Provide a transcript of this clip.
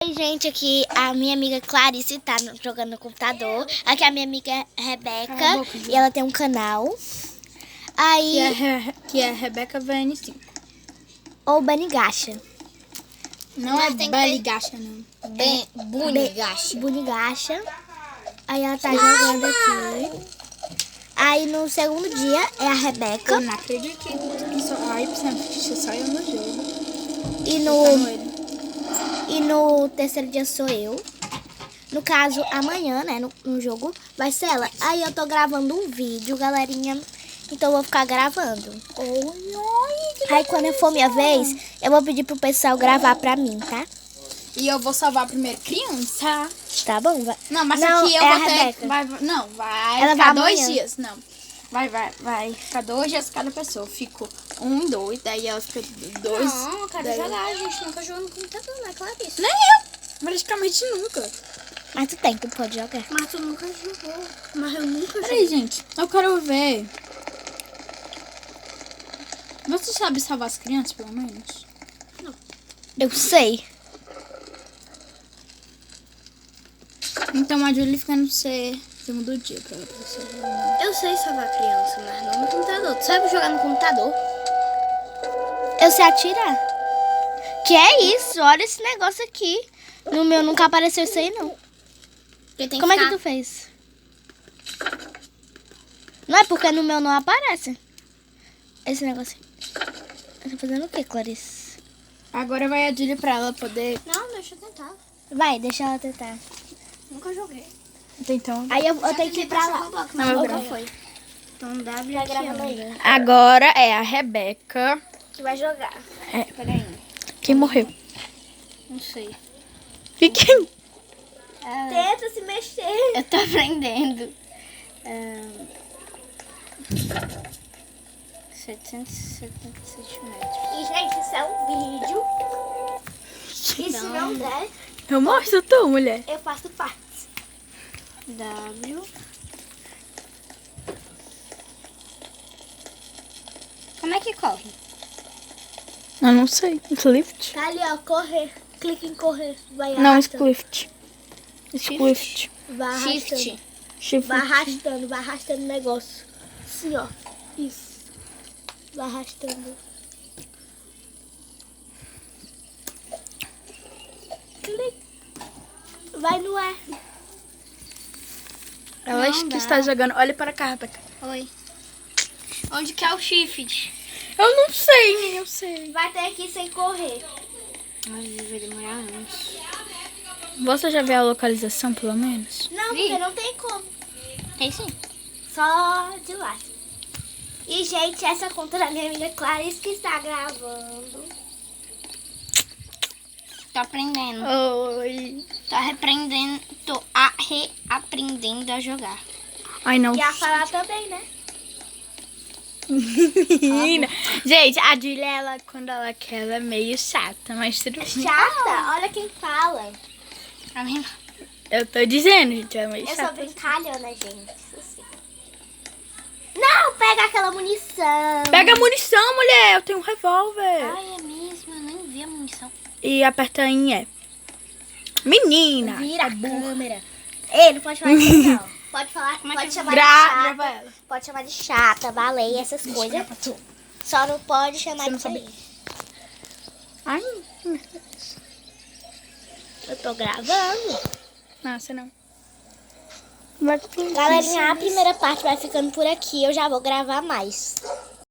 Oi, gente, aqui a minha amiga Clarice tá jogando no computador. Aqui a minha amiga Rebeca e ela tem um canal. Aí... Que é Rebeca VN5. Ou Banigacha. Não é Baligacha, não. Bunigacha. Aí ela tá jogando aqui. Aí no segundo dia é a Rebeca. Eu não acredito que só... Ai, só eu no jogo. E no terceiro dia sou eu. No caso, amanhã, né, no jogo, vai ser ela. Aí eu tô gravando um vídeo, galerinha. Então eu vou ficar gravando. Aí quando eu for minha vez, eu vou pedir pro pessoal gravar pra mim, tá? E eu vou salvar primeiro criança. Tá bom? Vai. Não, mas Não, aqui eu é a vou ter... Rebeca. Vai Ela ficar vai 2 amanhã. dias. Não. Vai ficar 2 dias cada pessoa. Eu fico 1, 2, daí ela fica 2. Não, eu quero jogar. A gente nunca jogou no computador, né? Clarice. Nem eu. Praticamente nunca. Mas tu pode jogar. Mas tu nunca jogou. Mas eu nunca joguei. Peraí, gente. Eu quero ver. Você sabe salvar as crianças, pelo menos? Eu sei. Então a Julie fica no segundo dia pra você. Eu sei salvar criança, mas não no computador. Tu sabe jogar no computador? Eu sei atirar. Que é isso? Olha esse negócio aqui. No meu nunca apareceu isso aí, não. Como é que tu fez? Não é porque no meu não aparece. Esse negócio aqui. Eu tô fazendo o que, Clarice? Agora vai a Julie pra ela poder... Não, deixa eu tentar. Vai, deixa ela tentar. Nunca joguei. Então... Aí eu tenho que ir pra lá. Mas eu nunca gravo. foi. Então W Tá aqui, gravando ó. aí. Agora é a Rebeca. Que vai jogar. Peraí. Quem morreu? Não sei. Fiquem. Tenta se mexer. Eu tô aprendendo. 777 metros. E, gente, isso é um vídeo. E se não der, Eu mostro tu, mulher. eu faço parte. W. Como é que corre? Eu não sei. Splift? Tá ali, ó, correr. Clica em correr. Vai Não, arrastando. Splift. Splift. Vai arrastando. Shift. Shift. Vai arrastando o negócio. Assim, ó. Isso. Vai arrastando. Clica. Vai no ar. Ela Não que dá. está jogando. Olha para cá, Rebeca. Oi. Onde que é o shift? Eu não sei, nem eu sei. Vai ter que ir sem correr. Ai, vai demorar anos. Você já viu a localização, pelo menos? Não, Vi. porque não tem como. Tem sim. Só de lá. E, gente, essa conta da minha amiga Clarice que está gravando. Tô aprendendo. Oi. Tô reaprendendo a jogar. Ai, não. E a falar também, né? Menina. Gente, a Julia, ela, quando ela quer, ela é meio chata, mas tudo bem. Chata? Olha quem fala. A minha... Eu tô dizendo, gente, ela é meio Eu sou chata. brincalhona, gente. Isso sim. Não, pega aquela munição. Pega a munição, mulher. Eu tenho um revólver. Ai, é mesmo. Eu nem vi a munição. E aperta em E. Menina. Vira a câmera. Ei, não pode falar isso não. Pode falar, Como é pode que chamar de grava chata. ela. Pode chamar de chata, baleia, essas coisas. Só não pode chamar Você não disso aí. sabe. Ai, Eu tô gravando. nossa, não. Galerinha, a primeira parte vai ficando por aqui. Eu já vou gravar mais.